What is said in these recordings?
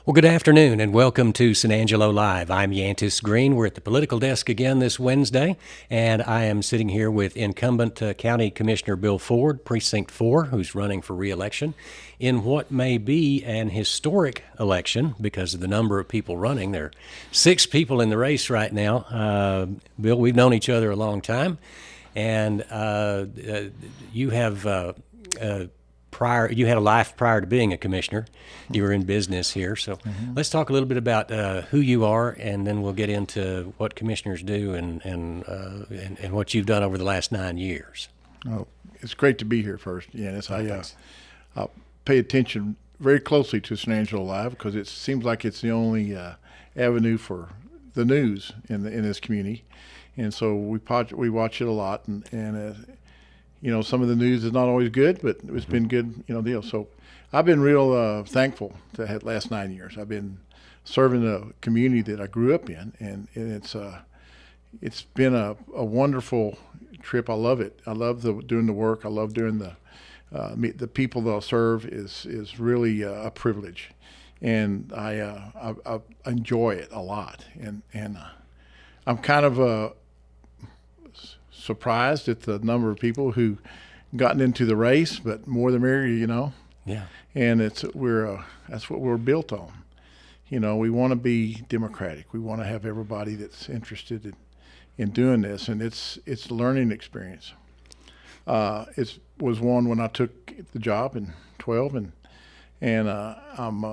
Well, good afternoon and welcome to San Angelo Live. I'm Yantis Green. We're at the political desk again this Wednesday, and I am sitting here with incumbent County Commissioner Bill Ford, Precinct 4, who's running for re-election in what may be an historic election because of the number of people running. There are 6 people in the race right now. Bill, we've known each other a long time, and you have you had a life prior to being a commissioner. You were in business here. So let's talk a little bit about who you are, and then we'll get into what commissioners do and what you've done over the last 9 years. Oh, it's great to be here first. Yeah, I pay attention very closely to San Angelo Live because it seems like it's the only avenue for the news in this community, and so we watch it a lot, and you know, some of the news is not always good, but it's been good, deal. So I've been real thankful to have last 9 years. I've been serving the community that I grew up in, and it's been a wonderful trip. I love it. I love doing the work. I love doing the people that I serve is really a privilege, and I enjoy it a lot. And I'm kind of surprised at the number of people who gotten into the race, but more the merrier, Yeah. And that's what we're built on. We want to be democratic. We want to have everybody that's interested in doing this, and it's a learning experience. It was one when I took the job in 12, and I'm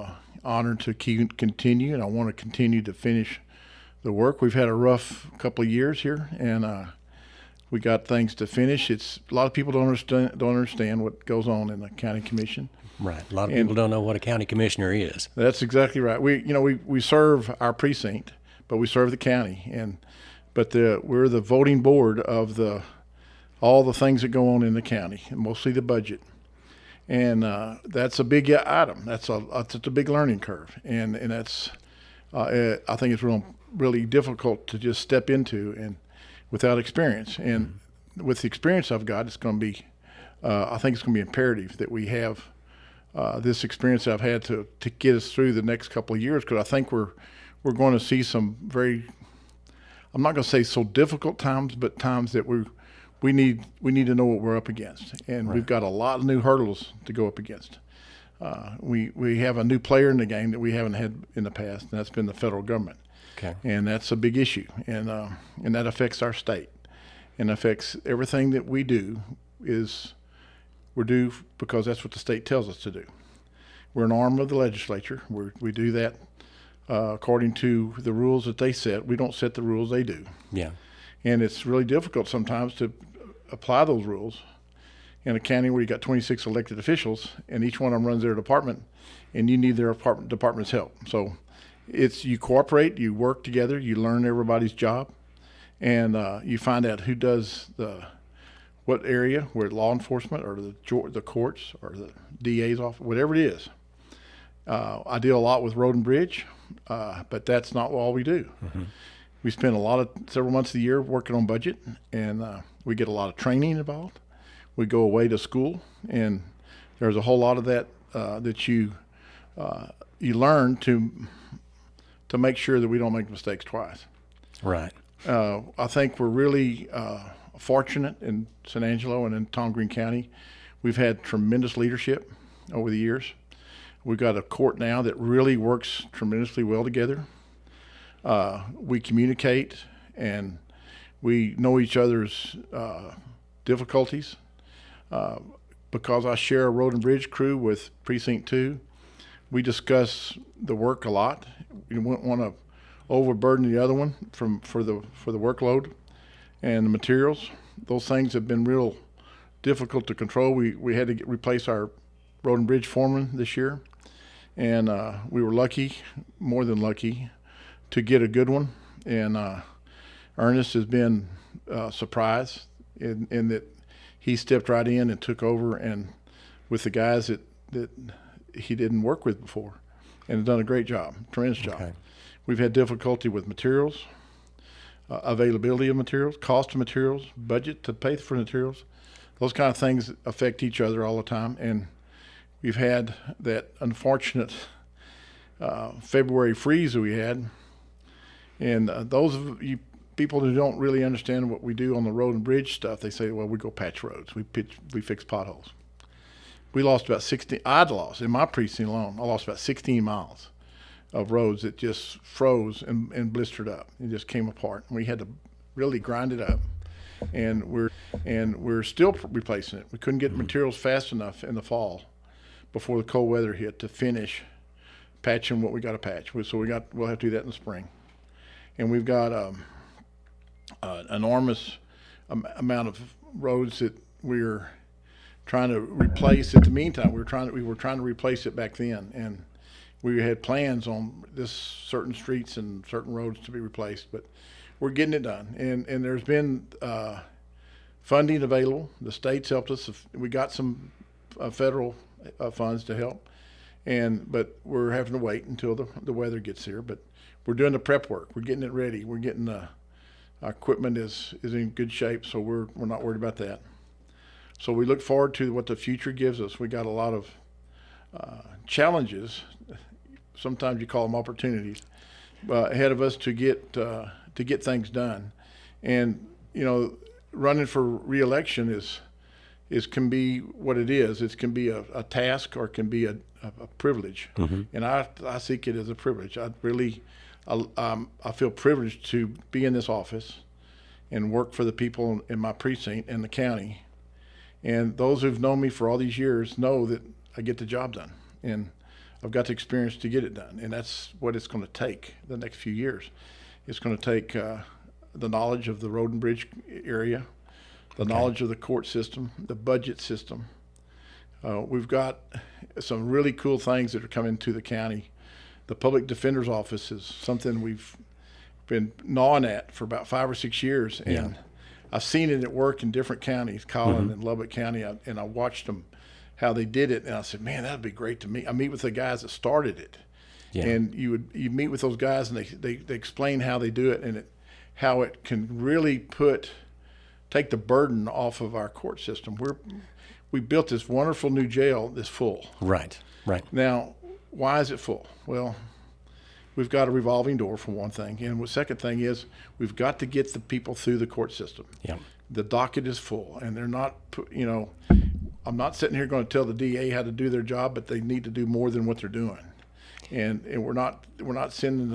honored to continue, and I want to continue to finish the work. We've had a rough couple of years here, and we got things to finish. It's a lot of people don't understand what goes on in the county commission. Right. A lot of people don't know what a county commissioner is. That's exactly right. We serve our precinct, but we serve the county, but we're the voting board of all the things that go on in the county, and mostly the budget. And that's a big item. That's a big learning curve, and that's I think it's really difficult to just step into and without experience. And with the experience I've got, it's going to be, I think it's going to be imperative that we have this experience I've had to get us through the next couple of years, because I think we're going to see some very, I'm not going to say so difficult times, but times that we need to know what we're up against. And We've got a lot of new hurdles to go up against. We have a new player in the game that we haven't had in the past, and that's been the federal government. Okay. And that's a big issue, and that affects our state, and affects everything that we do. We're due because that's what the state tells us to do. We're an arm of the legislature. We do that according to the rules that they set. We don't set the rules; they do. Yeah. And it's really difficult sometimes to apply those rules in a county where you got 26 elected officials, and each one of them runs their department, and you need their department's help. So you cooperate, you work together, you learn everybody's job, and you find out who does what area, where law enforcement or the courts or the DA's office, whatever it is. I deal a lot with road and bridge, but that's not all we do. Mm-hmm. We spend several months of the year working on budget, and we get a lot of training involved. We go away to school, and there's a whole lot of that that you learn to make sure that we don't make mistakes twice. Right. I think we're really fortunate in San Angelo and in Green County. We've had tremendous leadership over the years. We've got a court now that really works tremendously well together. We communicate, and we know each other's difficulties. Because I share a road and bridge crew with Precinct 2, we discuss the work a lot. We wouldn't want to overburden the other one for the workload and the materials. Those things have been real difficult to control. We had to replace our road and bridge foreman this year, and we were lucky, more than lucky, to get a good one. And Ernest has been surprised in that he stepped right in and took over, and with the guys that he didn't work with before, and has done a great job, tremendous job. Okay. We've had difficulty with materials, availability of materials, cost of materials, budget to pay for materials. Those kind of things affect each other all the time, and we've had that unfortunate February freeze that we had. And those of you people who don't really understand what we do on the road and bridge stuff, they say, well, we go patch roads. We fix potholes. We lost about 16, I'd lost, in my precinct alone, I lost about 16 miles of roads that just froze and blistered up. It just came apart. And we had to really grind it up. And we're still replacing it. We couldn't get materials fast enough in the fall before the cold weather hit to finish patching what we got to patch. So we'll have to do that in the spring. And we've got an enormous amount of roads that we're trying to replace. At the meantime, we were trying to replace it back then, and we had plans on this certain streets and certain roads to be replaced, but we're getting it done. And there's been funding available. The state's helped us. We got some federal funds to help, but we're having to wait until the weather gets here. But we're doing the prep work. We're getting it ready. We're getting our equipment is in good shape, so we're not worried about that. So we look forward to what the future gives us. We got a lot of challenges. Sometimes you call them opportunities ahead of us to get things done. And running for reelection is can be what it is. It can be a task, or it can be a privilege. Mm-hmm. And I seek it as a privilege. I feel privileged to be in this office and work for the people in my precinct and the county. And those who've known me for all these years know that I get the job done, and I've got the experience to get it done. And that's what it's going to take the next few years. It's going to take the knowledge of the road and bridge area, the knowledge of the court system, the budget system. We've got some really cool things that are coming to the county. The public defender's office is something we've been gnawing at for about 5 or 6 years, and I've seen it at work in different counties, Collin and Lubbock County, and I watched them how they did it, and I said, man, that'd be great to meet. I meet with the guys that started it, and you meet with those guys, and they explain how they do it, and how it can really take the burden off of our court system. We built this wonderful new jail that's full. Right. Now, why is it full? Well, we've got a revolving door for one thing, and the second thing is we've got to get the people through the court system. Yeah. The docket is full, and they're not, I'm not sitting here going to tell the DA how to do their job, but they need to do more than what they're doing. And we're not sending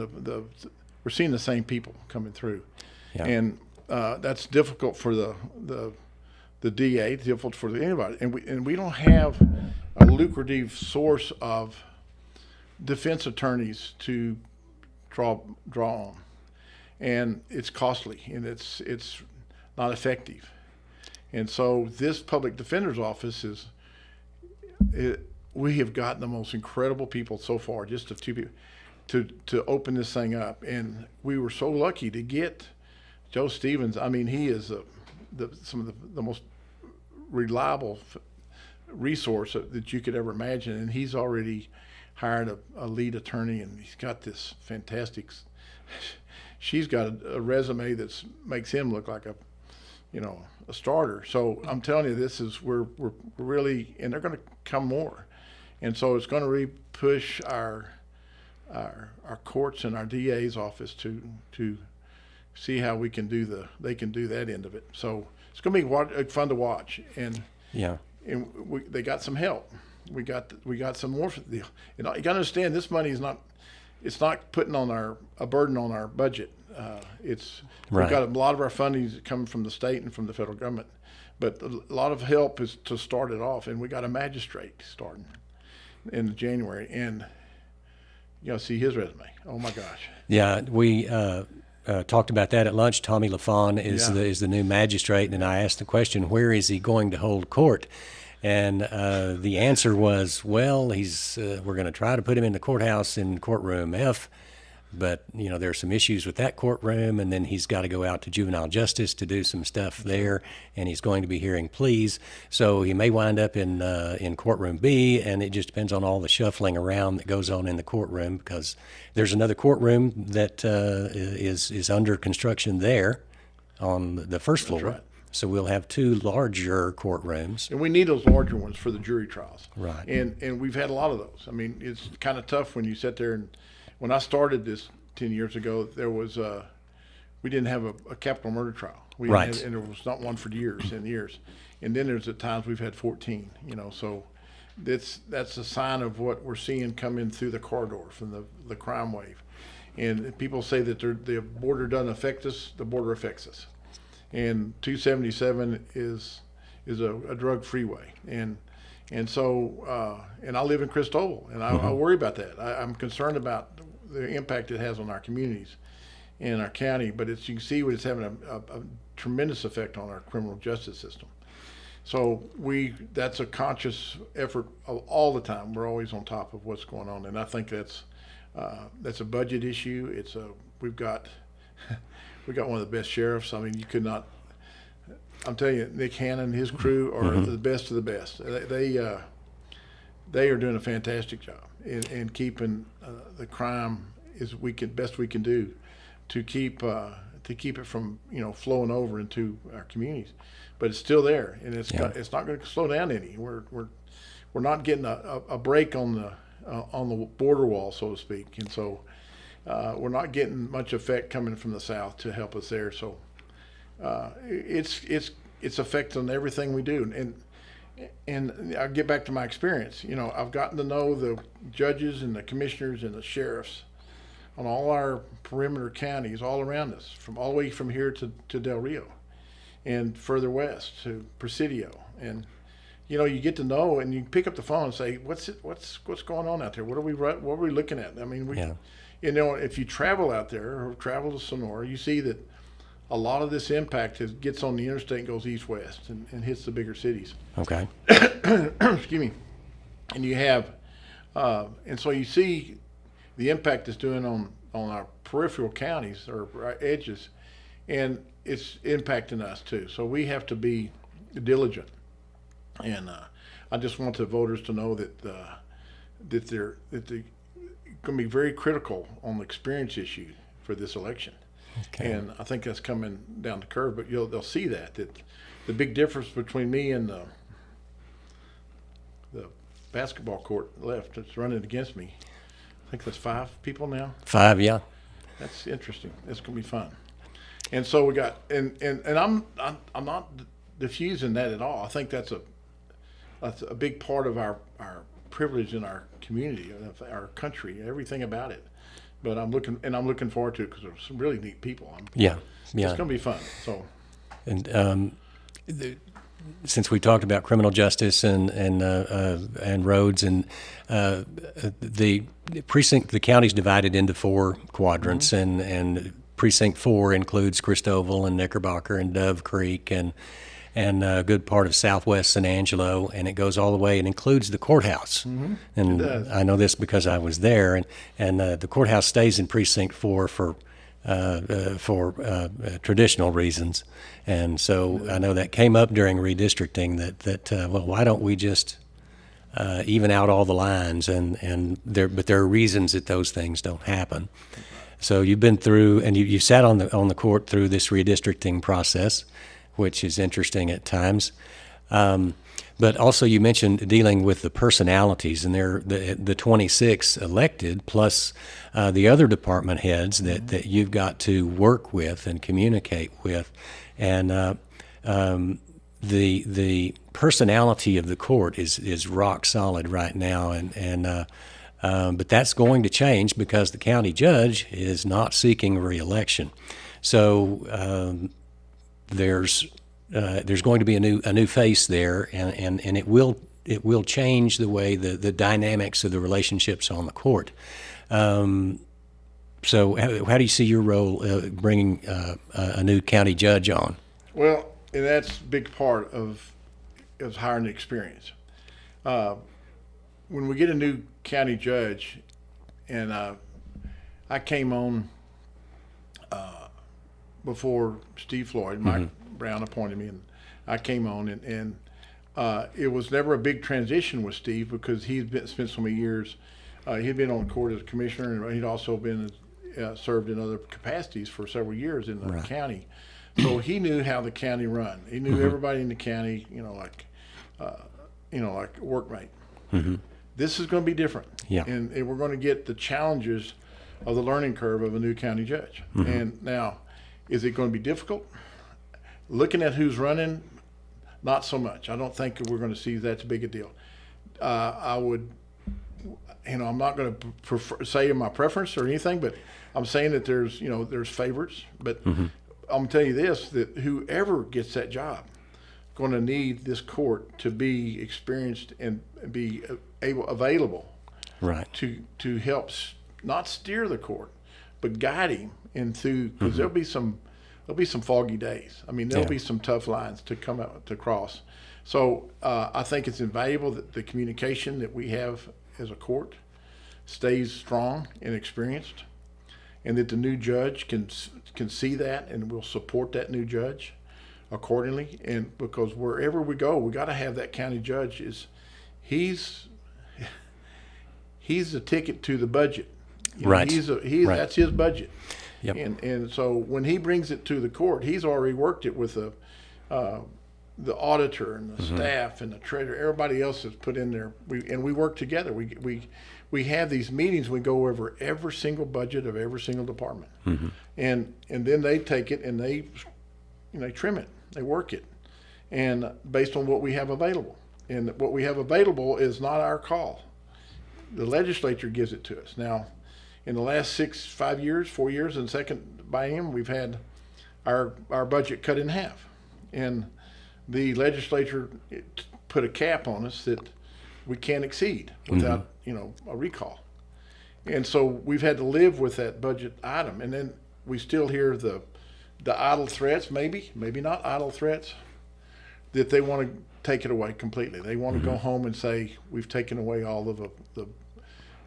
we're seeing the same people coming through. Yeah. And that's difficult for the DA, difficult for anybody. And we don't have a lucrative source of defense attorneys to draw on, and it's costly, and it's not effective. And so this public defender's office we have gotten the most incredible people so far, just a few people, to open this thing up. And we were so lucky to get Joe Stevens. I mean, he is some of the most reliable resource that you could ever imagine, and he's already hired a lead attorney, and he's got this fantastic. She's got a resume that makes him look like a starter. So I'm telling you, we're really, and they're going to come more, and so it's going to really push our courts and our DA's office to see how they can do that end of it. So it's going to be fun to watch, and they got some help. We got some more for the deal. You got to understand, this money is not putting on a burden on our budget. We've got a lot of our funding coming from the state and from the federal government, but a lot of help is to start it off. And we got a magistrate starting in January, and see his resume. Oh my gosh. Yeah, we talked about that at lunch. Tommy LaFawn is the new magistrate, and I asked the question, where is he going to hold court? And the answer was, well, we're going to try to put him in the courthouse in courtroom F, but there are some issues with that courtroom, and then he's got to go out to juvenile justice to do some stuff there, and he's going to be hearing pleas. So he may wind up in courtroom B, and it just depends on all the shuffling around that goes on in the courtroom, because there's another courtroom that is under construction there on the first floor. Right. So we'll have 2 larger courtrooms. And we need those larger ones for the jury trials. Right. And we've had a lot of those. I mean, it's kind of tough when you sit there and when I started this 10 years ago, there was we didn't have a capital murder trial. We Right. didn't have, and there was not one for years and years. And then there's at times we've had 14. So that's a sign of what we're seeing come in through the corridor from the crime wave. And people say that the border doesn't affect us. The border affects us. And 277 is a drug freeway. And so I live in Cristobal, and I worry about that. I'm concerned about the impact it has on our communities and our county. But you can see it's having a tremendous effect on our criminal justice system. So that's a conscious effort all the time. We're always on top of what's going on, and I think that's a budget issue. We've got one of the best sheriffs. I mean, you could not. I'm telling you, Nick Hannon and his crew are the best of the best. They are doing a fantastic job in keeping the crime best we can do to keep it from flowing over into our communities. But it's still there, and it's not going to slow down any. We're not getting a break on the border wall, so to speak, and so we're not getting much effect coming from the south to help us there. So it's affecting everything we do, and I'll get back to my experience. I've gotten to know the judges and the commissioners and the sheriffs on all our perimeter counties all around us, from all the way from here to Del Rio, and further west to Presidio, and you get to know, and you pick up the phone and say, what's going on out there? What are we looking at? I mean, if you travel out there or travel to Sonora, you see that a lot of this impact gets on the interstate and goes east-west and hits the bigger cities. Okay. Excuse me. And you have, and so you see the impact it's doing on our peripheral counties or our edges, and it's impacting us too. So we have to be diligent. And I just want the voters to know that they're going to be very critical on the experience issue for this election. Okay. And I think that's coming down the curve. But they'll see that the big difference between me and the basketball court left that's running against me, I think that's 5 people now. 5, yeah. That's interesting. It's going to be fun. And so we got and I'm not diffusing that at all. I think that's a big part of our privilege in our community, our country, everything about it. But I'm looking forward to it because there's some really neat people. It's going to be fun. So, and since we talked about criminal justice and roads and the precinct, the county's divided into 4 quadrants, and precinct 4 includes Cristobal and Knickerbocker and Dove Creek and a good part of southwest San Angelo, and it goes all the way and includes the courthouse. And I know this because I was there, and the courthouse stays in precinct 4 for traditional reasons. And so I know that came up during redistricting that why don't we just even out all the lines, but there are reasons that those things don't happen. So you've been through, and you sat on the court through this redistricting process, which is interesting at times. But also you mentioned dealing with the personalities, and they're the 26 elected, plus the other department heads that you've got to work with and communicate with. And the personality of the court is rock solid right now, but that's going to change because the county judge is not seeking reelection. So there's going to be a new face there, and it will change the way the dynamics of the relationships on the court. So how do you see your role bringing a new county judge on? Well, and that's a big part of hiring the experience. When we get a new county judge, and I came on before Steve Floyd, Mike Brown appointed me, and I came on, and it was never a big transition with Steve because he'd spent so many years. He'd been on the court as a commissioner, and he'd also been served in other capacities for several years in the county. So he knew how the county run. He knew everybody in the county, like a workmate. This is going to be different. Yeah. And we're going to get the challenges of the learning curve of a new county judge. And now, is it going to be difficult? Looking at who's running, not so much. I don't think we're going to see that's big a deal. I would, I'm not going to say my preference or anything, but I'm saying that there's favorites. But I'm going to tell you this, that whoever gets that job going to need this court to be experienced and be available to help not steer the court, but guide him into, because there'll be some foggy days. I mean, there'll be some tough lines to come out to cross. So I think it's invaluable that the communication that we have as a court stays strong and experienced, and that the new judge can see that and will support that new judge accordingly. And because wherever we go, we got to have that county judge he's the ticket to the budget. Right. That's his budget. Yep. And so when he brings it to the court, he's already worked it with the auditor and the staff and the treasurer. Everybody else is put in there. We work together. We have these meetings. We go over every single budget of every single department, and then they take it and they trim it. They work it, and based on what we have available. And what we have available is not our call. The legislature gives it to us. Now, in the last 4 years, and second biennium, we've had our budget cut in half, and the legislature put a cap on us that we can't exceed without a recall. And so we've had to live with that budget item, and then we still hear the idle threats, maybe not idle threats, that they want to take it away completely. They want to go home and say, we've taken away all of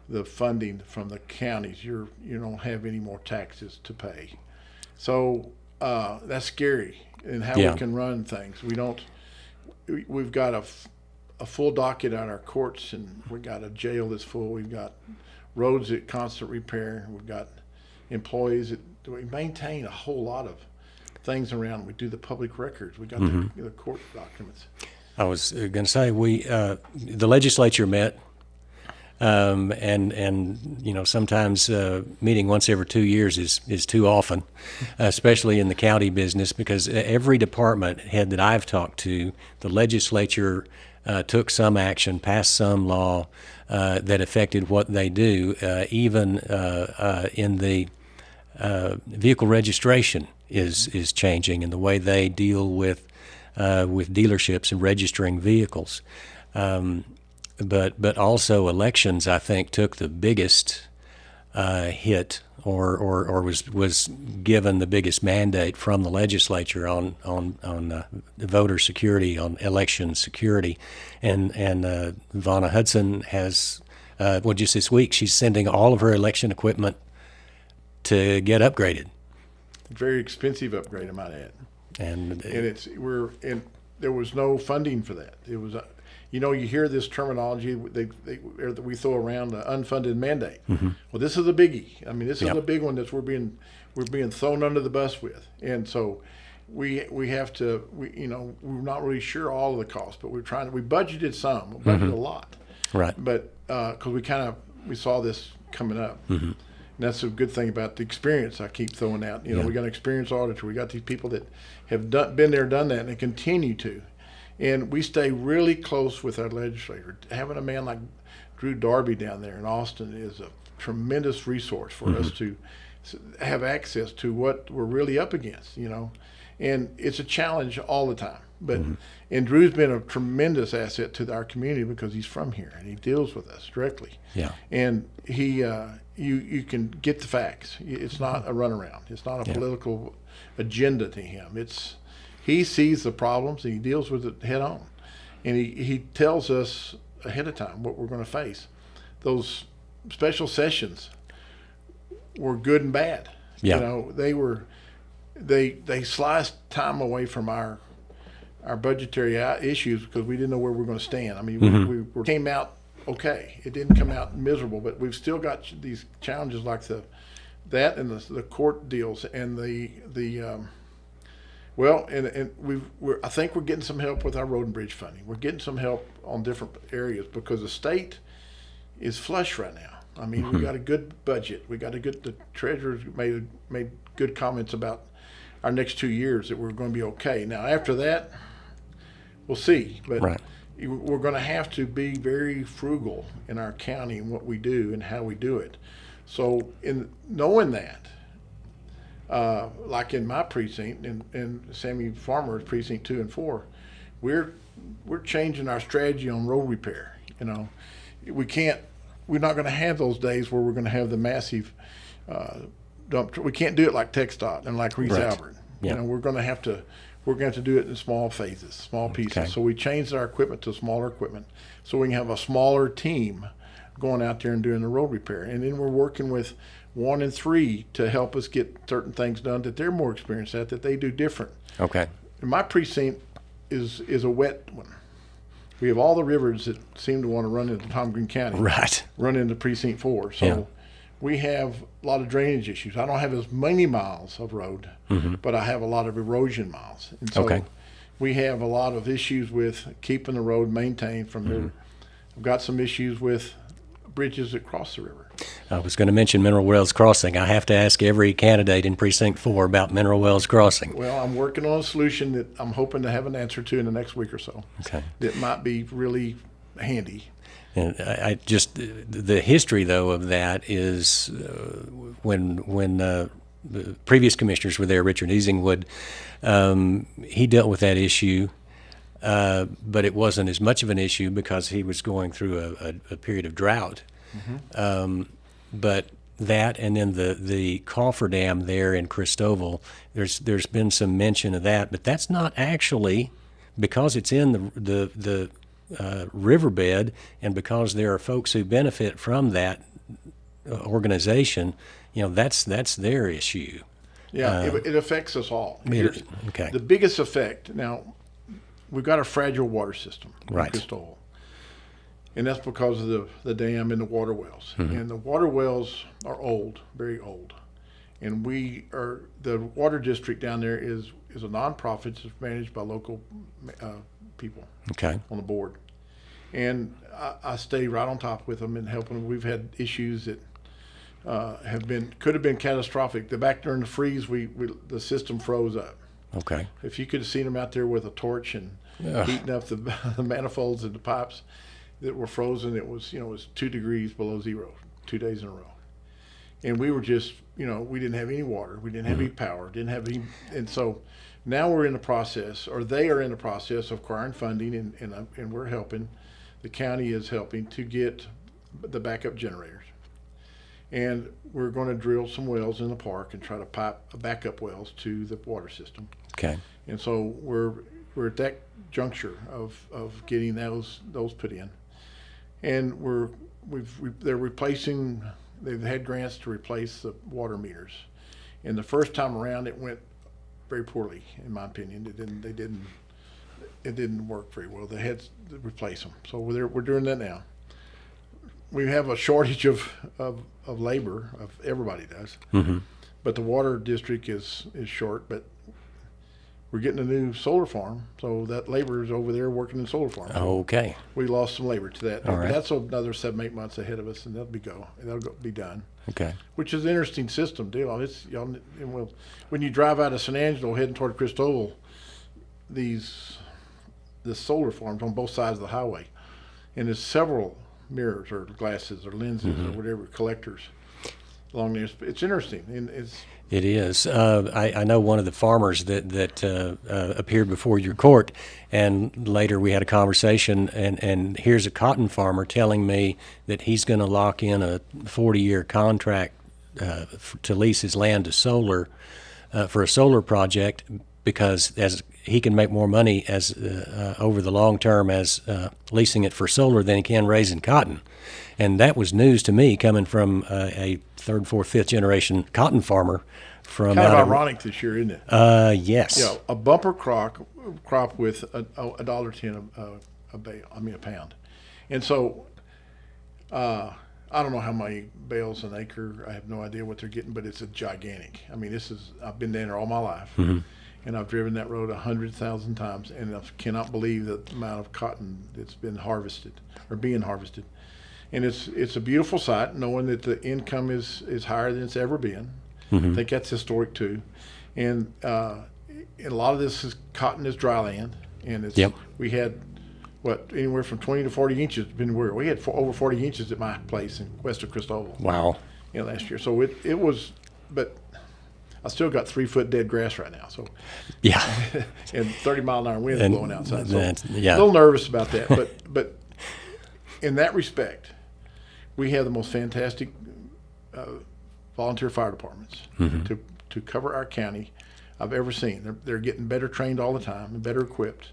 the funding from the counties. You don't have any more taxes to pay. So that's scary in how we can run things. We've got a full docket on our courts, and we've got a jail that's full. We've got roads at constant repair. We've got employees we maintain a whole lot of things around. We do the public records. We got the court documents. I was going to say the legislature met, and sometimes meeting once every 2 years is too often, especially in the county business, because every department head that I've talked to, the legislature took some action, passed some law that affected what they do, even in the vehicle registration is changing, and the way they deal with dealerships and registering vehicles. But also elections, I think, took the biggest hit, or was given the biggest mandate from the legislature on voter security, on election security, and Vanna Hudson has just this week she's sending all of her election equipment to get upgraded. Very expensive upgrade, I might add. And there was no funding for that. It was, you hear this terminology we throw around, the unfunded mandate. Well, this is a biggie. I mean, this is a big one that we're being thrown under the bus with, and so we have to. We're not really sure all of the costs, but we budgeted some. We budgeted a lot, right? But because we saw this coming up. And that's a good thing about the experience I keep throwing out. We got an experienced auditor. We got these people that have been there, done that, and they continue to. And we stay really close with our legislator. Having a man like Drew Darby down there in Austin is a tremendous resource for us to have access to what we're really up against, And it's a challenge all the time. But and Drew's been a tremendous asset to our community because he's from here and he deals with us directly. Yeah. And he you can get the facts. It's not a runaround. It's not a political agenda to him. He sees the problems and he deals with it head on. And he tells us ahead of time what we're going to face. Those special sessions were good and bad. Yeah. They sliced time away from our budgetary issues because we didn't know where we were going to stand. I mean, we came out okay. It didn't come out miserable, but we've still got these challenges like that and the court deals and Well, and I think we're getting some help with our road and bridge funding. We're getting some help on different areas because the state is flush right now. I mean, we got a good budget. The treasurer's made good comments about our next 2 years that we're going to be okay. Now, after that, we'll see. But Right. we're going to have to be very frugal in our county and what we do and how we do it. So, in knowing that, like in my precinct and Sammy Farmer's precinct 2 and 4, we're changing our strategy on road repair. You know, we're not going to have those days where we're going to have the massive dump. We can't do it like TxDOT and like Reese Right. Albert. Yeah. You know, we're going to have to do it in small phases, small pieces. Okay. So we changed our equipment to smaller equipment, so we can have a smaller team going out there and doing the road repair. And then we're working with 1 and 3 to help us get certain things done that they're more experienced at, that they do different. Okay. And my precinct is a wet one. We have all the rivers that seem to want to run into Green County, Right. run into precinct 4. So Yeah. we have a lot of drainage issues. I don't have as many miles of road, but I have a lot of erosion miles. And so Okay. we have a lot of issues with keeping the road maintained from there. I've got some issues with bridges that cross the river. I was going to mention Mineral Wells Crossing. I have to ask every candidate in Precinct 4 about Mineral Wells Crossing. Well, I'm working on a solution that I'm hoping to have an answer to in the next week or so. Okay. That might be really handy. And I just, the history, though, of that is when the previous commissioners were there, Richard Easingwood, he dealt with that issue, but it wasn't as much of an issue because he was going through a period of drought. But that, and then the cofferdam there in Christoval, there's been some mention of that, but that's not actually, because it's in the riverbed, and because there are folks who benefit from that organization, you know, that's their issue. Yeah, it affects us all. Okay. The biggest effect, now, we've got a fragile water system Right. in Crystal, and that's because of the dam and the water wells. And the water wells are old, very old. And the water district down there is a nonprofit. It's managed by local people Okay. on the board. And I stay right on top with them and helping them. We've had issues that could have been catastrophic. Back during the freeze, the system froze up. Okay. If you could have seen them out there with a torch and heating up the manifolds and the pipes that were frozen, it was 2 degrees below zero 2 days in a row. And we were just, we didn't have any water, we didn't have any power, and so now we're in the process, or they are in the process of acquiring funding, and we're helping. The county is helping to get the backup generators. And we're going to drill some wells in the park and try to pipe backup wells to the water system. Okay. And so we're at that juncture of getting those put in. And they're replacing. They've had grants to replace the water meters. And the first time around, it went very poorly, in my opinion. It didn't work very well. They had to replace them. So we're doing that now. We have a shortage of labor, everybody does. But the water district is short, but we're getting a new solar farm, so that labor is over there working in solar farms. So Okay. we lost some labor to that. All But right. that's another 7-8 months ahead of us, and that'll be done. Okay. Which is an interesting system, deal. When you drive out of San Angelo heading toward Cristobal, the solar farms on both sides of the highway, and there's several mirrors or glasses or lenses or whatever collectors along there. It's interesting, and It is. I know one of the farmers that appeared before your court, and later we had a conversation, and here's a cotton farmer telling me that he's going to lock in a 40-year contract to lease his land to solar for a solar project, because as he can make more money as over the long term as leasing it for solar than he can raising cotton. And that was news to me, coming from a 3rd, 4th, 5th generation cotton farmer from kind of out ironic this year, isn't it? Yes. A bumper crop with $1.10 a pound, and so I don't know how many bales an acre. I have no idea what they're getting, but it's a gigantic. I mean, I've been down there all my life, and I've driven that road 100,000 times, and I cannot believe the amount of cotton that's been harvested or being harvested. And it's a beautiful sight, knowing that the income is higher than it's ever been. I think that's historic too. And a lot of this cotton is dry land, and it's we had anywhere from 20 to 40 inches. We had over 40 inches at my place in west of Cristobal. Wow. Last year. So it was, but I still got 3 foot dead grass right now. So yeah, and 30-mile-an-hour winds blowing outside. So a yeah, little nervous about that, but in that respect, we have the most fantastic volunteer fire departments to cover our county I've ever seen. They're getting better trained all the time and better equipped.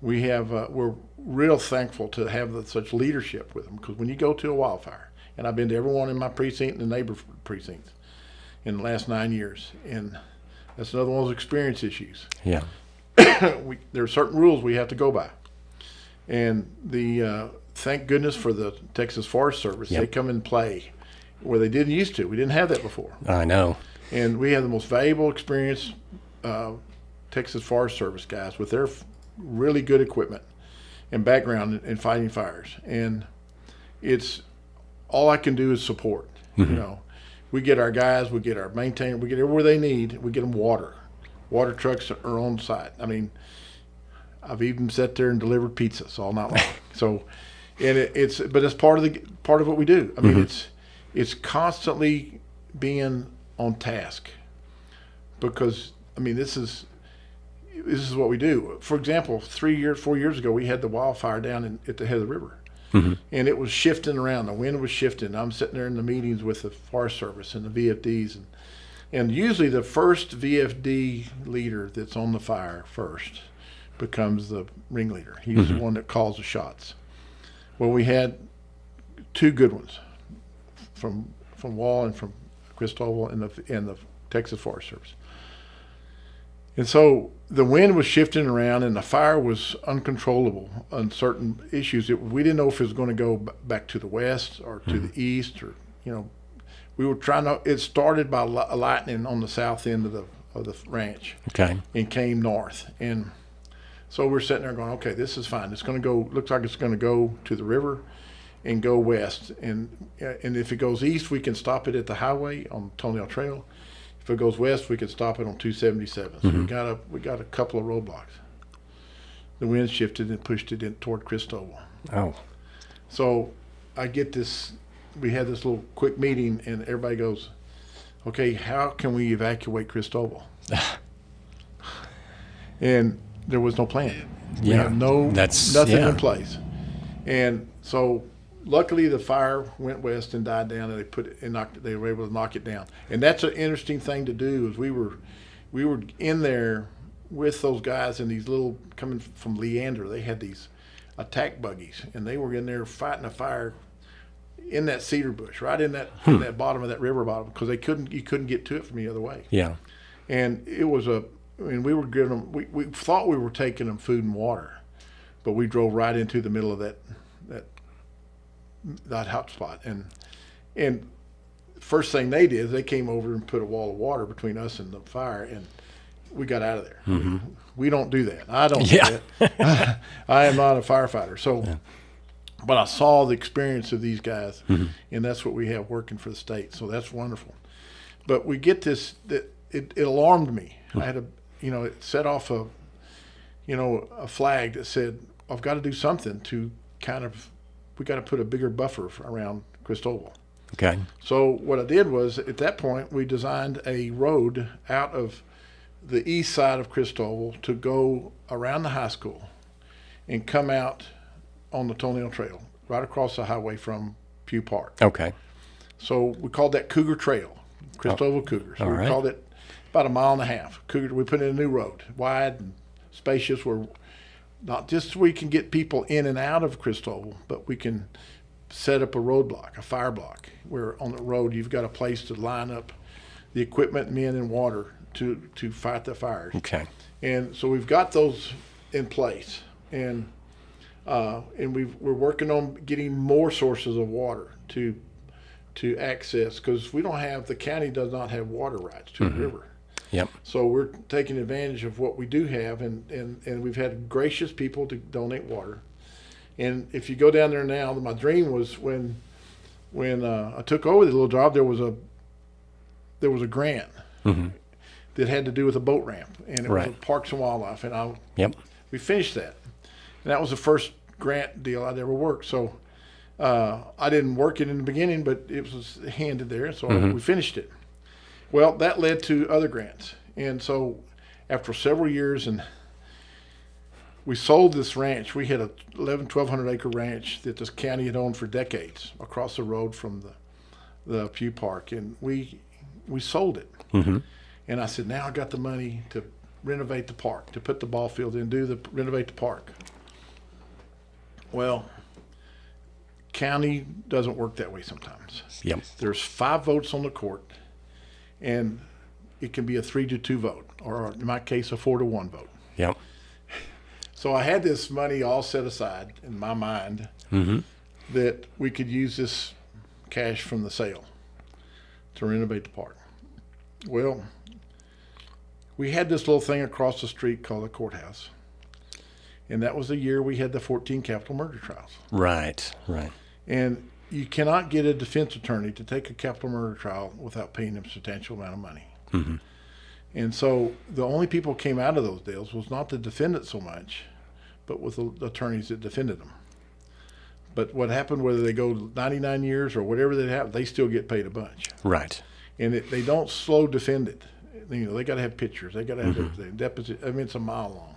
We have we're real thankful to have such leadership with them, because when you go to a wildfire, and I've been to everyone in my precinct and the neighbor precincts in the last 9 years, and that's another one of those experience issues. Yeah. There are certain rules we have to go by, and thank goodness for the Texas Forest Service. They come in play where they didn't used to. We didn't have that before. I know. And we have the most valuable experience Texas Forest Service guys with their really good equipment and background in fighting fires. And it's all I can do is support. We get our guys, we get our maintainers, we get everywhere they need. We get them water trucks are on site. I mean, I've even sat there and delivered pizzas all night long. So, and it's part of what we do. I mean, it's constantly being on task, because I mean, this is what we do. For example, 4 years ago, we had the wildfire down at the head of the river, and it was shifting around. The wind was shifting. I'm sitting there in the meetings with the Forest Service and the VFDs, and usually the first VFD leader that's on the fire first becomes the ringleader. He's the one that calls the shots. Well, we had 2 good ones from Wall and from Cristobal and the Texas Forest Service. And so the wind was shifting around, and the fire was uncontrollable on certain issues. We didn't know if it was going to go back to the west or to the east, or we were trying to. It started by lightning on the south end of the ranch, and came north. And so we're sitting there going, okay, this is fine. It's going to go. Looks like it's going to go to the river and go west. And if it goes east, we can stop it at the highway on Toenail Trail. If it goes west, we could stop it on 277. So we got a couple of roadblocks. The wind shifted and pushed it in toward Cristobal. Oh. So I get this. We had this little quick meeting, and everybody goes, "Okay, how can we evacuate Cristobal?" And there was no plan. We had nothing in place. And so luckily, the fire went west and died down, and they were able to knock it down. And that's an interesting thing to do. Is we were in there with those guys in these little, coming from Leander. They had these attack buggies, and they were in there fighting a fire in that cedar bush, right in that bottom of that river bottom, because you couldn't get to it from the other way. Yeah. And it was we were giving them. We thought we were taking them food and water, but we drove right into the middle of that hot spot, and first thing they did is they came over and put a wall of water between us and the fire, and we got out of there. We don't do that. I don't do that. I am not a firefighter. So, but I saw the experience of these guys, and that's what we have working for the state. So that's wonderful. But we get this, that it alarmed me. I had it set off a flag that said, I've got to do something to we got to put a bigger buffer around Cristobal. Okay. So what I did was, at that point, we designed a road out of the east side of Cristobal to go around the high school and come out on the Toenail Trail, right across the highway from Pugh Park. Okay. So we called that Cougar Trail, Cristobal Cougar. So we called it about 1.5 miles. Cougar. We put in a new road, wide and spacious, where not just so we can get people in and out of Cristobal, but we can set up a roadblock, a fire block, where on the road you've got a place to line up the equipment, men, and water to fight the fires. Okay. And so we've got those in place, and we're working on getting more sources of water to access, because the county does not have water rights to the river. Yep. So we're taking advantage of what we do have, and we've had gracious people to donate water. And if you go down there now, my dream was when I took over the little job, there was a grant that had to do with a boat ramp, and it was Parks and Wildlife, and we finished that, and that was the first grant deal I'd ever worked. So I didn't work it in the beginning, but it was handed there, so we finished it. Well, that led to other grants, and so after several years, and we sold this ranch. We had a 1,200 acre ranch that this county had owned for decades across the road from the Pew Park, and we sold it. And I said, now I got the money to renovate the park, to put the ball field in, renovate the park. Well, county doesn't work that way sometimes. Yep. There's 5 votes on the court, and it can be a 3-2 vote, or in my case, a 4-1 vote. Yep. So I had this money all set aside in my mind that we could use this cash from the sale to renovate the park. Well, we had this little thing across the street called the courthouse, and that was the year we had the 14 capital murder trials. Right. And you cannot get a defense attorney to take a capital murder trial without paying them a substantial amount of money. And so the only people who came out of those deals was not the defendant so much, but with the attorneys that defended them. But what happened, whether they go 99 years or whatever they have, they still get paid a bunch. Right. And they don't slow defend it. You know, they got to have pictures. They got to have everything. Deposit. I mean, it's a mile long.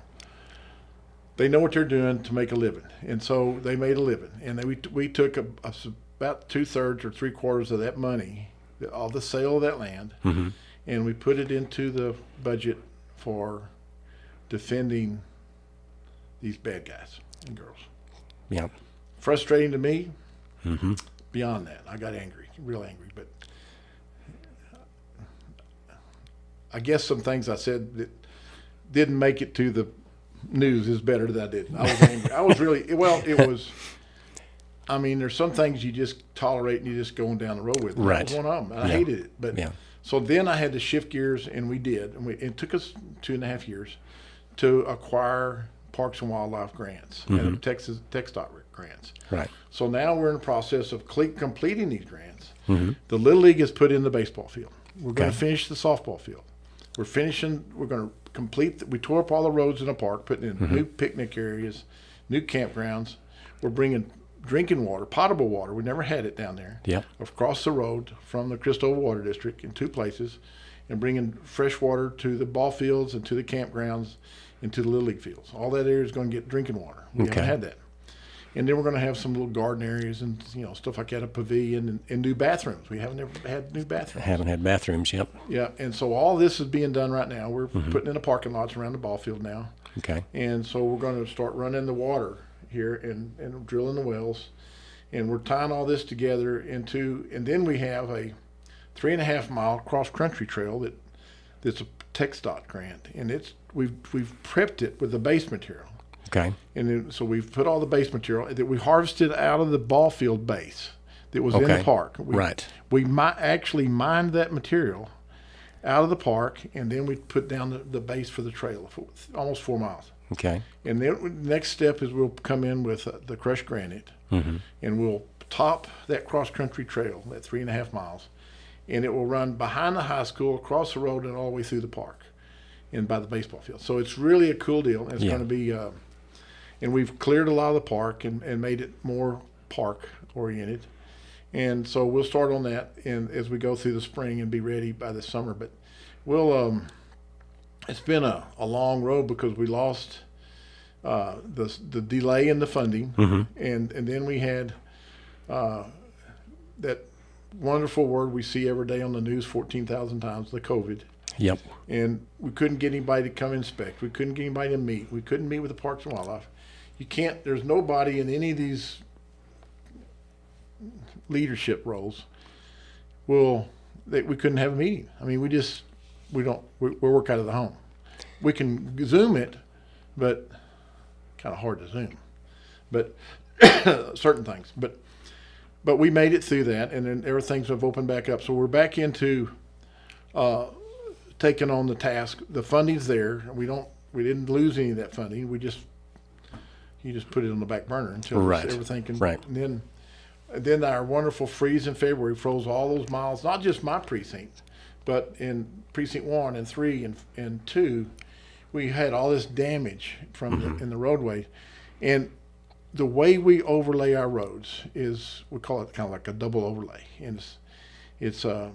They know what they're doing to make a living, and so they made a living. And we took about 2/3 or 3/4 of that money, all the sale of that land, and we put it into the budget for defending these bad guys and girls. Yep. Frustrating to me. Beyond that, I got angry, real angry. But I guess some things I said that didn't make it to the news is better that I didn't. I was angry. I was really, well, it was, I mean, there's some things you just tolerate and you just going down the road with. Right. That was one of them. I hated it. But so then I had to shift gears, and we did. And it took us 2.5 years to acquire Parks and Wildlife grants and Texas TxDOT grants. Right. So now we're in the process of completing these grants. The Little League has put in the baseball field. We're going to finish the softball field. We're going to complete, we tore up all the roads in the park, putting in new picnic areas, new campgrounds. We're bringing drinking water, potable water. We never had it down there. Yep. Across the road from the Cristobal Water District in 2 places, and bringing fresh water to the ball fields and to the campgrounds and to the Little League fields. All that area is going to get drinking water. We haven't had that. And then we're going to have some little garden areas and stuff like that, a pavilion and new bathrooms. We haven't ever had new bathrooms. Haven't had bathrooms, yep. Yeah, and so all this is being done right now. We're putting in the parking lots around the ball field now. Okay. And so we're going to start running the water here and drilling the wells. And we're tying all this together into, and then we have a 3.5 mile cross-country trail that's a TxDOT grant. And we've prepped it with the base material. Okay. And then, so we've put all the base material that we harvested out of the ball field base that was in the park. We actually mined that material out of the park, and then we put down the base for the trail, almost 4 miles. Okay. And then the next step is we'll come in with the crushed granite, and we'll top that cross-country trail, that 3.5 miles, and it will run behind the high school, across the road, and all the way through the park and by the baseball field. So it's really a cool deal. And it's going to be... and we've cleared a lot of the park and made it more park-oriented. And so we'll start on that as we go through the spring and be ready by the summer. But we'll it's been a long road because we lost the delay in the funding. And then we had that wonderful word we see every day on the news 14,000 times, the COVID. Yep. And we couldn't get anybody to come inspect. We couldn't get anybody to meet. We couldn't meet with the Parks and Wildlife. You can't, there's nobody in any of these leadership roles that we couldn't have a meeting. I mean, we work out of the home. We can Zoom it, but kind of hard to Zoom. But certain things. But we made it through that, and then everything's have opened back up. So we're back into taken on the task. The funding's there. We didn't lose any of that funding. You just put it on the back burner until everything can. Right. And then our wonderful freeze in February froze all those miles, not just my precinct, but in precinct 1 and 3 and 2, we had all this damage from in the roadway. And the way we overlay our roads is, we call it kind of like a double overlay. And it's a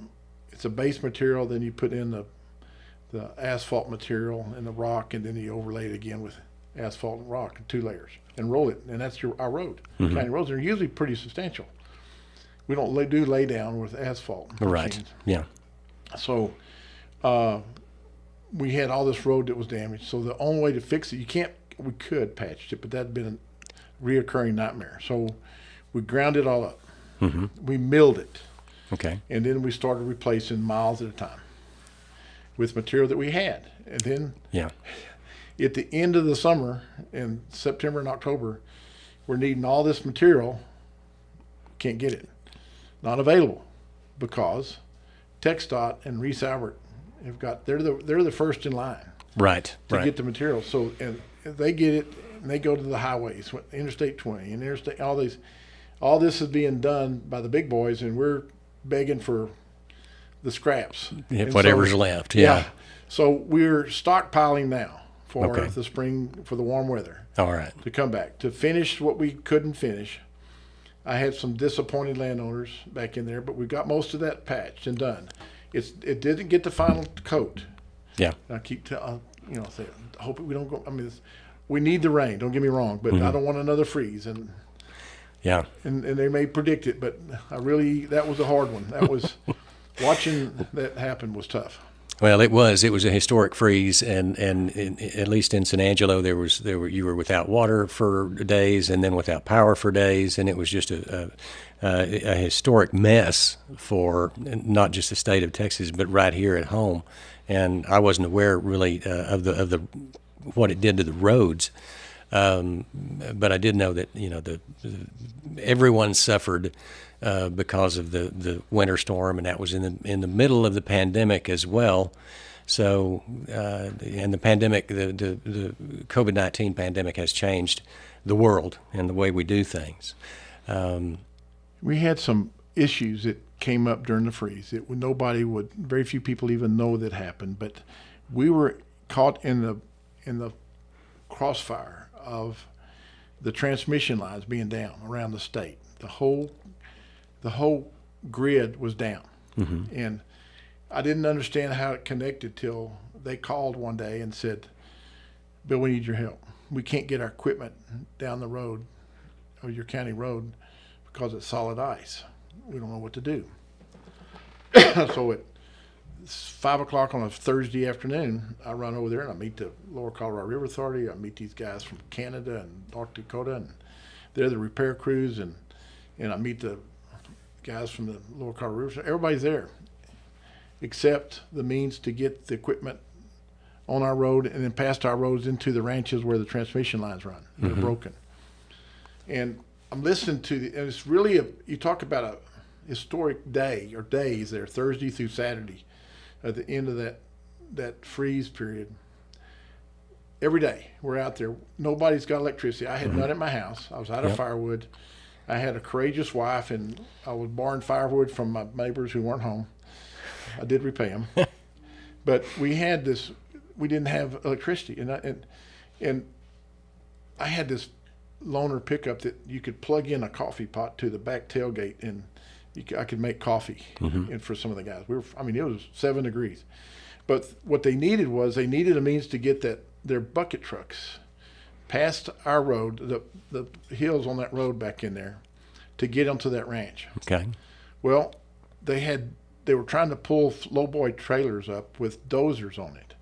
base material, then you put in the asphalt material and the rock, and then you overlay it again with asphalt and rock, 2 layers, and roll it. And that's our road. County roads are usually pretty substantial. We don't do lay down with asphalt. Right. Machines. Yeah. So we had all this road that was damaged. So the only way to fix it, we could patch it, but that'd been a reoccurring nightmare. So we ground it all up. We milled it. Okay. And then we started replacing miles at a time with material that we had. And then at the end of the summer, in September and October, we're needing all this material. Can't get it. Not available, because TxDOT and Reese Albert they're the first in line to get the material. So, and they get it, and they go to the highways, Interstate 20 and Interstate, all this is being done by the big boys, and we're begging for the scraps. Whatever's left. Yeah. So we're stockpiling now for the spring, for the warm weather. All right. To come back to finish what we couldn't finish. I had some disappointed landowners back in there, but we got most of that patched and done. It didn't get the final coat. Yeah. I keep saying, I hope we don't go. I mean, we need the rain. Don't get me wrong, but I don't want another freeze. And they may predict it, but that was a hard one. That was watching that happen was tough. Well, it was a historic freeze, and at least in San Angelo, you were without water for days, and then without power for days, and it was just a historic mess for not just the state of Texas, but right here at home. And I wasn't aware really of the what it did to the roads, but I did know that everyone suffered. Because of the winter storm, and that was in the middle of the pandemic as well. So, and the pandemic, the COVID-19 pandemic has changed the world and the way we do things. We had some issues that came up during the freeze. Very few people even know that happened, but we were caught in the crossfire of the transmission lines being down around the state. The whole grid was down. And I didn't understand how it connected till they called one day and said, "Bill, we need your help. We can't get our equipment down the road, or your county road, because it's solid ice. We don't know what to do." So at 5 o'clock on a Thursday afternoon, I run over there and I meet the Lower Colorado River Authority. I meet these guys from Canada and North Dakota, and they're the repair crews, and I meet the guys from the Lower Colorado River. Everybody's there, except the means to get the equipment on our road and then past our roads into the ranches where the transmission lines run. They're broken. And I'm listening and it's really you talk about a historic day or days there, Thursday through Saturday, at the end of that freeze period. Every day we're out there. Nobody's got electricity. I had none at my house. I was out of firewood. I had a courageous wife, and I was borrowing firewood from my neighbors who weren't home. I did repay them. But we didn't have electricity. And I had this loaner pickup that you could plug in a coffee pot to the back tailgate, and I could make coffee and for some of the guys. It was 7 degrees. But what they needed a means to get their bucket trucks past our road, the hills on that road back in there, to get onto that ranch. Okay. Well, they were trying to pull lowboy trailers up with dozers on it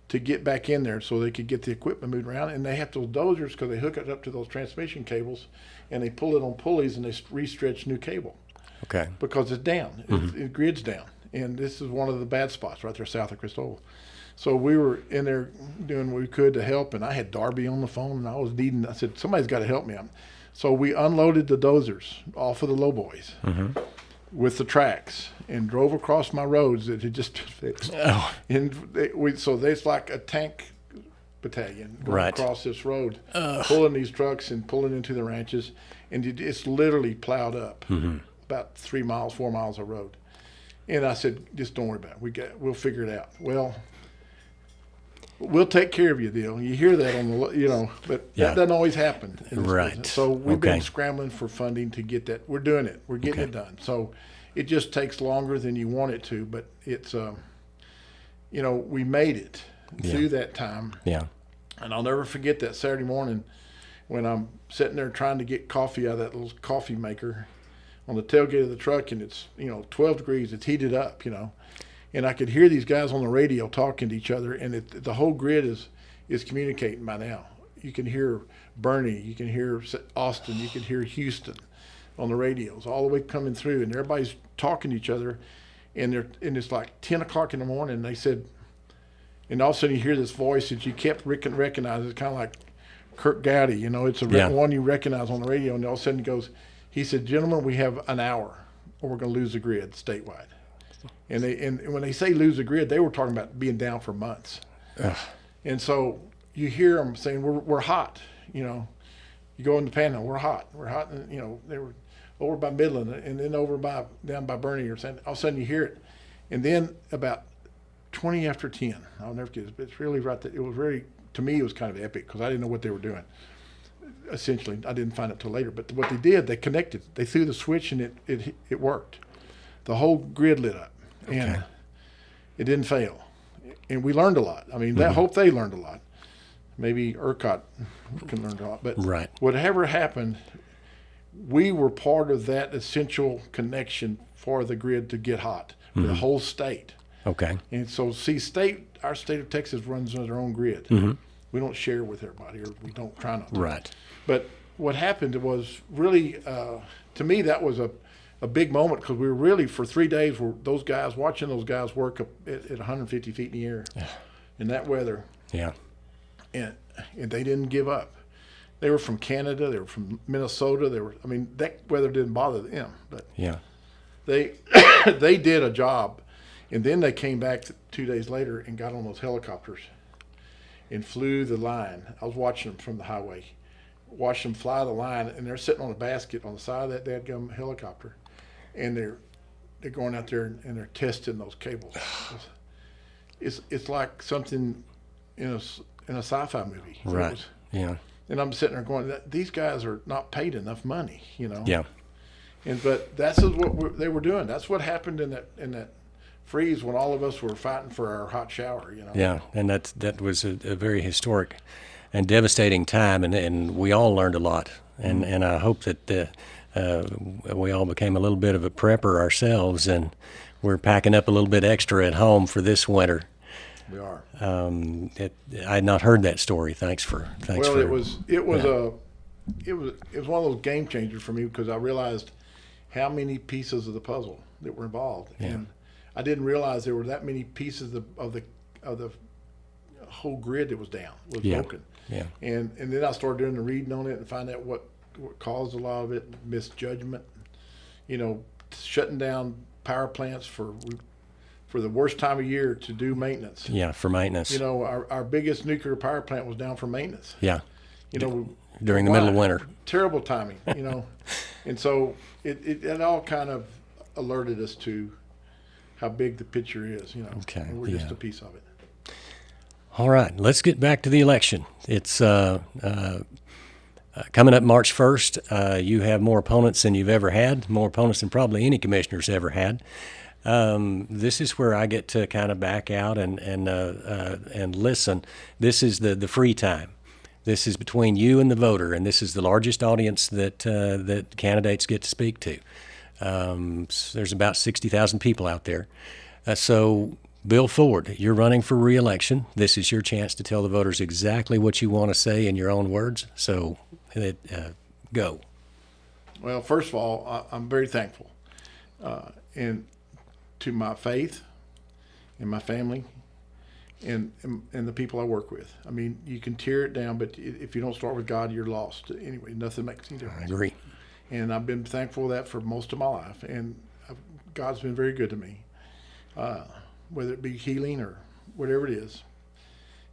to get back in there so they could get the equipment moved around. And they have those dozers because they hook it up to those transmission cables, and they pull it on pulleys, and they re-stretch new cable. Okay. Because it's down. The grid's down. And this is one of the bad spots right there south of Cristobal. So we were in there doing what we could to help, and I had Darby on the phone, and I said, somebody's got to help me. So we unloaded the dozers off of the lowboys, with the tracks and drove across my roads that had just been fixed. Oh. And so there's like a tank battalion going Right. across this road, pulling these trucks and pulling into the ranches, and it's literally plowed up about 3 miles, 4 miles of road. And I said, just don't worry about it. We'll figure it out. Well, we'll take care of you, deal. You hear that on the, but Yeah. that doesn't always happen in this Right. business. So we've Okay. been scrambling for funding to get that. We're doing it. We're getting Okay. it done. So it just takes longer than you want it to, but it's, we made it through that time. Yeah. And I'll never forget that Saturday morning when I'm sitting there trying to get coffee out of that little coffee maker on the tailgate of the truck, and it's 12 degrees, it's heated up, and I could hear these guys on the radio talking to each other, and the whole grid is communicating by now. You can hear Bernie, you can hear Austin, you can hear Houston on the radios all the way coming through, and everybody's talking to each other, and it's like 10 o'clock in the morning, and they said, and all of a sudden you hear this voice that you kept recognizing. It's kind of like Kirk Gowdy, it's a one you recognize on the radio, and all of a sudden he said, gentlemen, we have an hour or we're going to lose the grid statewide. And when they say lose the grid, they were talking about being down for months. Ugh. And so you hear them saying, we're hot. You go in the panhandle, we're hot. And, they were over by Midland and then down by Bernie or something. All of a sudden you hear it. And then about 20 after 10, I'll never forget it. It's really right that it was really, to me, it was kind of epic because I didn't know what they were doing. Essentially, I didn't find it till later. But what they did, they connected. They threw the switch and it worked. The whole grid lit up, and it didn't fail. And we learned a lot. I mean, I hope they learned a lot. Maybe ERCOT can learn a lot. But Right. whatever happened, we were part of that essential connection for the grid to get hot for the whole state. Okay. And so, see, our state of Texas runs on their own grid. We don't share with everybody, or we don't try not to. Right. But what happened was really, to me, that was a big moment because we were really, for 3 days, watching those guys work up at 150 feet in the air in that weather. Yeah. And they didn't give up. They were from Canada. They were from Minnesota. That weather didn't bother them. But Yeah. they did a job. And then they came back 2 days later and got on those helicopters and flew the line. I was watching them from the highway, watched them fly the line, and they're sitting on a basket on the side of that dadgum helicopter, and they're going out there and they're testing those cables. It's like something in a sci-fi movie. Right. Yeah. And I'm sitting there going, these guys are not paid enough money, Yeah. But that's what they were doing. That's what happened in that freeze when all of us were fighting for our hot shower. Yeah. And that was a very historic and devastating time, and we all learned a lot. And I hope that we all became a little bit of a prepper ourselves, and we're packing up a little bit extra at home for this winter. We are. I had not heard that story. Thanks Well, for it was one of those game changers for me because I realized how many pieces of the puzzle that were involved, and I didn't realize there were that many pieces of the whole grid that was broken. Yeah. And then I started doing the reading on it and find out what caused a lot of it, misjudgment, shutting down power plants for the worst time of year to do maintenance. Yeah, for maintenance. Our biggest nuclear power plant was down for maintenance. Yeah. During the why? middle of winter. Terrible timing, And so it all kind of alerted us to how big the picture is, Okay, and we're just a piece of it. All right, let's get back to the election. It's coming up March 1st. You have more opponents than you've ever had, more opponents than probably any commissioner's ever had. This is where I get to kind of back out and listen. This is the free time. This is between you and the voter, and this is the largest audience that candidates get to speak to. There's about 60,000 people out there. So Bill Ford, you're running for re-election. This is your chance to tell the voters exactly what you want to say in your own words. So go. Well, first of all, I'm very thankful and to my faith and my family and the people I work with. I mean, you can tear it down, but if you don't start with God, you're lost. Anyway, nothing makes any difference. I agree. And I've been thankful for that for most of my life. And God's been very good to me, whether it be healing or whatever it is.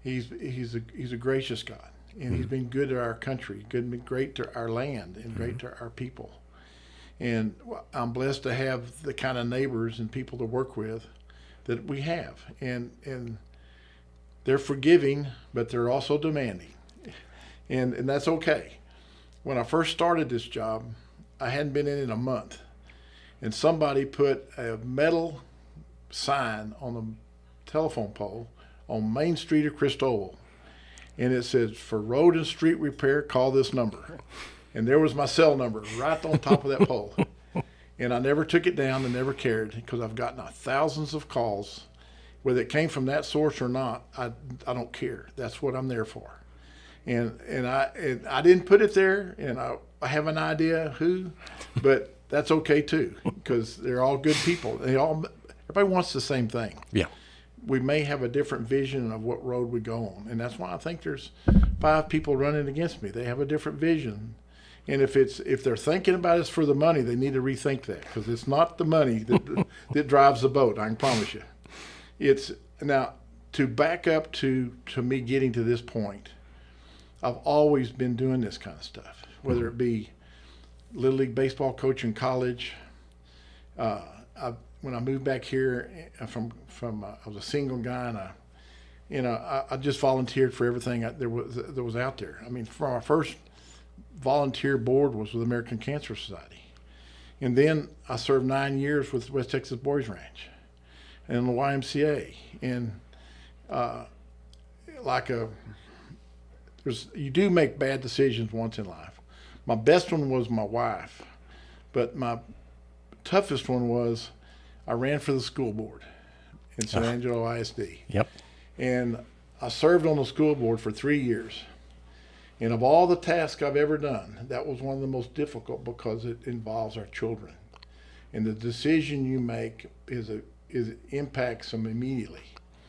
He's a gracious God, and He's been good to our country, great to our land, and great to our people. And I'm blessed to have the kind of neighbors and people to work with that we have, and they're forgiving, but they're also demanding, and that's okay. When I first started this job, I hadn't been in it a month, and somebody put a metal sign on the telephone pole on Main Street of Cristobal, and it said, "For road and street repair, call this number." And there was my cell number right on top of that pole. And I never took it down and never cared, because I've gotten thousands of calls. Whether it came from that source or not, I don't care. That's what I'm there for. And I didn't put it there, and I have an idea who, but that's okay too, because they're all good people. Everybody wants the same thing. Yeah. We may have a different vision of what road we go on, and that's why I think there's 5 people running against me. They have a different vision. And if they're thinking about it for the money, they need to rethink that, because it's not the money that drives the boat. I can promise you. It's now, to back up to me getting to this point. I've always been doing this kind of stuff, whether it be Little League baseball coach in college. When I moved back here from I was a single guy, and I just volunteered for everything that was out there. I mean, for our first volunteer board was with American Cancer Society, and then I served 9 years with West Texas Boys Ranch and the YMCA, and you do make bad decisions once in life. My best one was my wife, but my toughest one was I ran for the school board in San Angelo ISD. Yep. And I served on the school board for 3 years. And of all the tasks I've ever done, that was one of the most difficult, because it involves our children. And the decision you make impacts them immediately.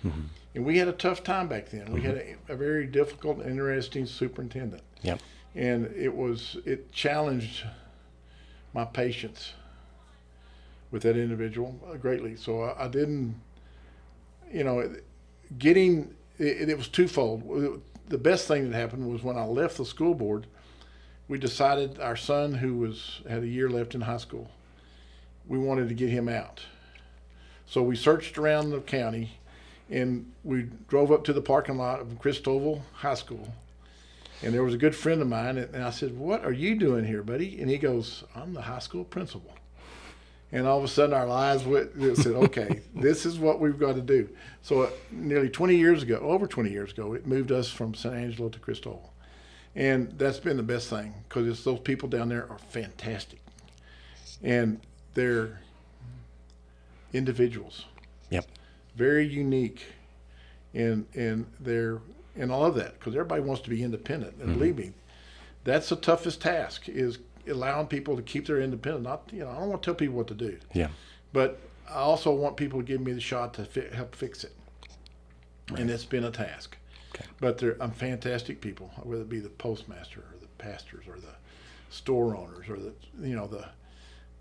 Mm-hmm. And we had a tough time back then. We had a very difficult and interesting superintendent. Yep. And it challenged my patience with that individual greatly. So I didn't, it was twofold. The best thing that happened was when I left the school board, we decided our son, who had a year left in high school, we wanted to get him out. So we searched around the county, and we drove up to the parking lot of Cristobal High School. And there was a good friend of mine, and I said, "What are you doing here, buddy?" And he goes, "I'm the high school principal." And all of a sudden our lives said, okay, this is what we've got to do. So nearly 20 years ago, over 20 years ago, it moved us from San Angelo to Cristobal. And that's been the best thing, because those people down there are fantastic. And they're individuals. Yep. Very unique. And I love that, because everybody wants to be independent. And believe me, that's the toughest task, is allowing people to keep their independence. I don't want to tell people what to do. Yeah. But I also want people to give me the shot to help fix it. Right. And it's been a task. Okay. But I'm fantastic people, whether it be the postmaster or the pastors or the store owners or the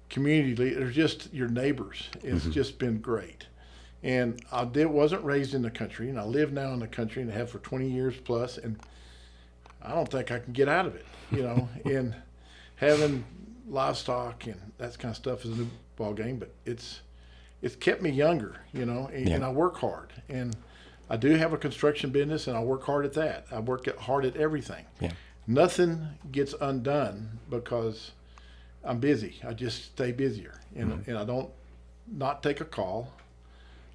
community leaders, just your neighbors. It's just been great. And I wasn't raised in the country, and I live now in the country, and I have for 20 years plus, and I don't think I can get out of it, and having livestock and that kind of stuff is a new ball game, but it's kept me younger, and I work hard, and I do have a construction business, and I work hard at that. I work hard at everything. Yeah. Nothing gets undone because I'm busy. I just stay busier, and I don't not take a call.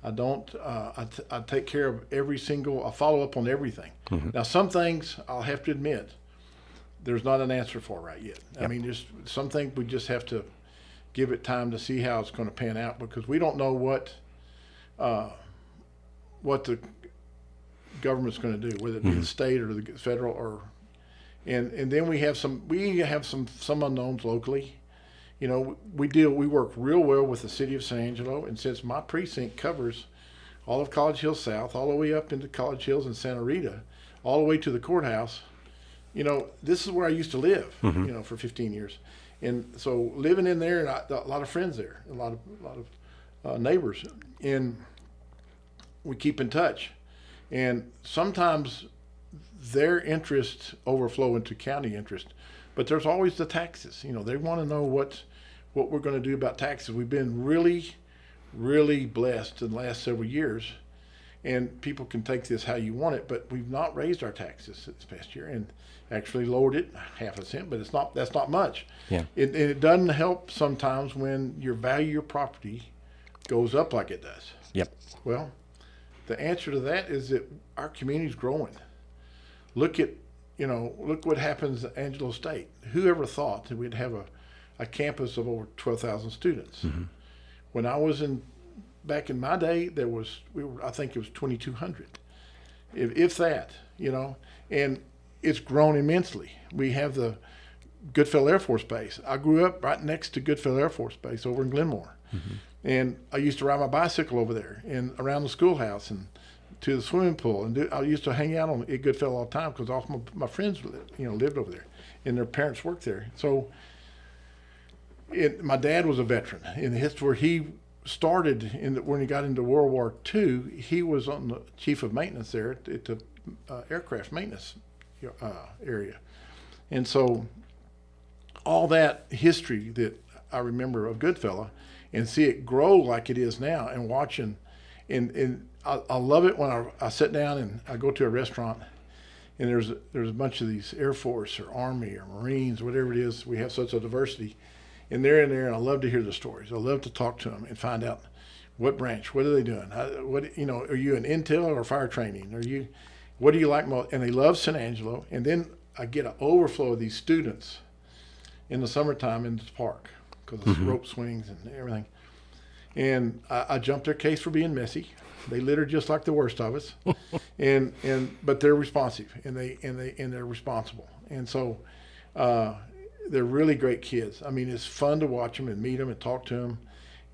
I don't. I take care of I follow up on everything. Now, some things I'll have to admit, there's not an answer for right yet. Yep. I mean, just some things we just have to give it time to see how it's going to pan out, because we don't know what the government's going to do, whether it be the state or the federal, and then we have some unknowns locally. We work real well with the city of San Angelo, and since my precinct covers all of College Hills South, all the way up into College Hills and Santa Rita, all the way to the courthouse, this is where I used to live, for 15 years. And so living in there, and a lot of friends there, a lot of neighbors, and we keep in touch. And sometimes their interests overflow into county interest, but there's always the taxes. They want to know what we're going to do about taxes. We've been really, really blessed in the last several years, and people can take this how you want it, but we've not raised our taxes this past year, and actually lowered it half a cent, but that's not much. Yeah. It doesn't help sometimes when your value of your property goes up like it does. Yep. Well, the answer to that is that our community's growing. Look what happens at Angelo State. Who ever thought that we'd have a campus of over 12,000 students? Mm-hmm. When I was back in my day, I think it was 2,200, if that, and it's grown immensely. We have the Goodfellow Air Force Base. I grew up right next to Goodfellow Air Force Base over in Glenmore. Mm-hmm. And I used to ride my bicycle over there and around the schoolhouse and to the swimming pool. And I used to hang out at Goodfellow all the time because all my friends lived over there and their parents worked there. So my dad was a veteran in the history where he started when he got into World War II. He was on the chief of maintenance there at the aircraft maintenance area. And so all that history that I remember of Goodfellow and see it grow like it is now and watching, and I love it when I sit down and I go to a restaurant and there's a bunch of these Air Force or Army or Marines, whatever it is. We have such a diversity, and they're in there, and I love to hear the stories. I love to talk to them and find out what branch, what are they doing, are you in intel or fire training, what do you like most? And they love San Angelo, and then I get an overflow of these students in the summertime in this park because of rope swings and everything. And I jumped their case for being messy. They litter just like the worst of us, but they're responsive and they're responsible. And so they're really great kids. I mean, it's fun to watch them and meet them and talk to them,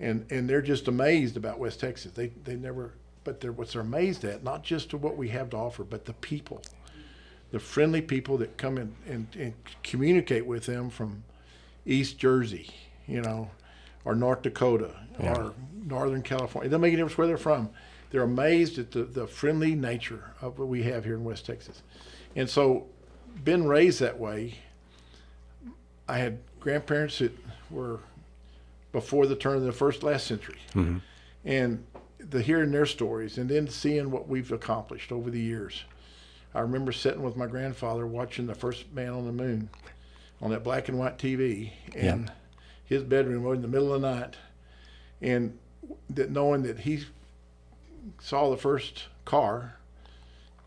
and they're just amazed about West Texas. They never, but they're amazed at not just to what we have to offer, but the people, the friendly people that come in and communicate with them from East Jersey, or North Dakota, or Northern California. It doesn't make any difference where they're from. They're amazed at the friendly nature of what we have here in West Texas. And so, been raised that way. I had grandparents that were before the turn of the last century. Mm-hmm. And hearing their stories and then seeing what we've accomplished over the years. I remember sitting with my grandfather watching the first man on the moon on that black and white TV in his bedroom in the middle of the night, and knowing that he saw the first car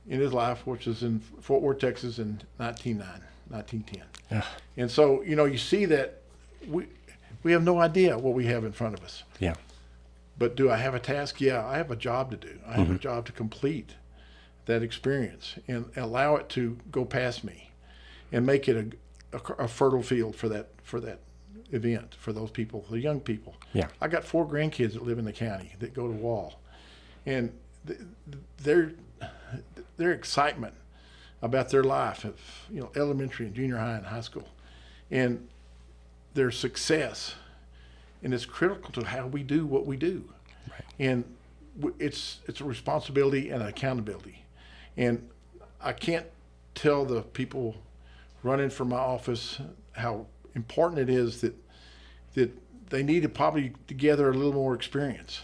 in his life, which was in Fort Worth, Texas in 1910. Yeah. And so, you see that we have no idea what we have in front of us. Yeah. But do I have a task? Yeah, I have a job to do. I have a job to complete that experience and allow it to go past me and make it a fertile field for that event, for those people, the young people. Yeah. I got 4 grandkids that live in the county that go to Wall, and their excitement about their life of elementary and junior high and high school, and their success, and it's critical to how we do what we do. Right. And it's a responsibility and an accountability, and I can't tell the people running for my office how important it is that they need to probably gather a little more experience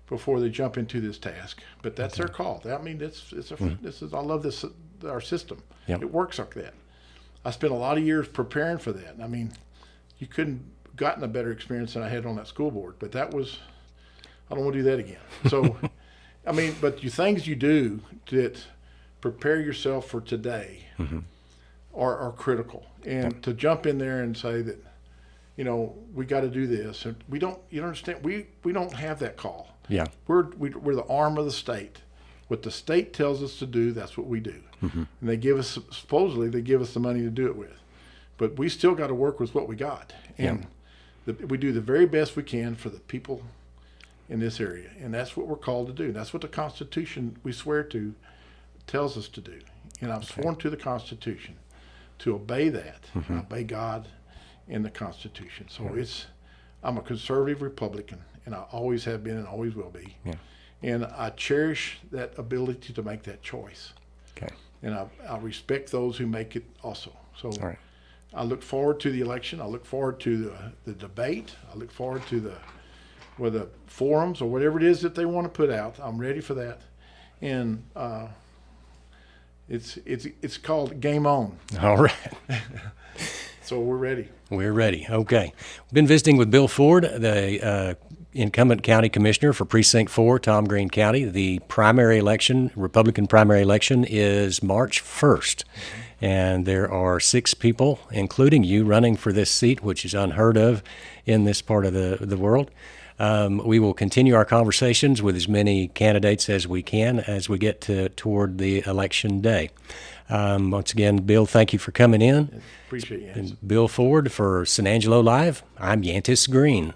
before they jump into this task. But that's their call. I mean, I love this our system. Yep. It works like that. I spent a lot of years preparing for that. I mean, you couldn't gotten a better experience than I had on that school board. But I don't want to do that again. So, I mean, but things you do that prepare yourself for today are critical. And to jump in there and say that, we got to do this. And we don't, understand, we don't have that call. Yeah. We're the arm of the state. What the state tells us to do, that's what we do. And they supposedly they give us the money to do it with. But we still got to work with what we got. And we do the very best we can for the people in this area. And that's what we're called to do. That's what the Constitution we swear to tells us to do. And I've sworn to the Constitution to obey that, obey God, in the Constitution. So I'm a conservative Republican, and I always have been and always will be. Yeah. And I cherish that ability to make that choice. Okay. And I respect those who make it also. So All right. I look forward to the election. I look forward to the debate. I look forward to the forums or whatever it is that they want to put out. I'm ready for that. And it's called Game On. All right. So we're ready. We're ready. Okay. We've been visiting with Bill Ford, the incumbent county commissioner for Precinct 4, Tom Green County. The primary election, Republican primary election, is March 1st. And there are 6 people, including you, running for this seat, which is unheard of in this part of the world. We will continue our conversations with as many candidates as we can as we get toward the election day. Once again, Bill, thank you for coming in. Appreciate you. And Bill Ford for San Angelo Live. I'm Yantis Green.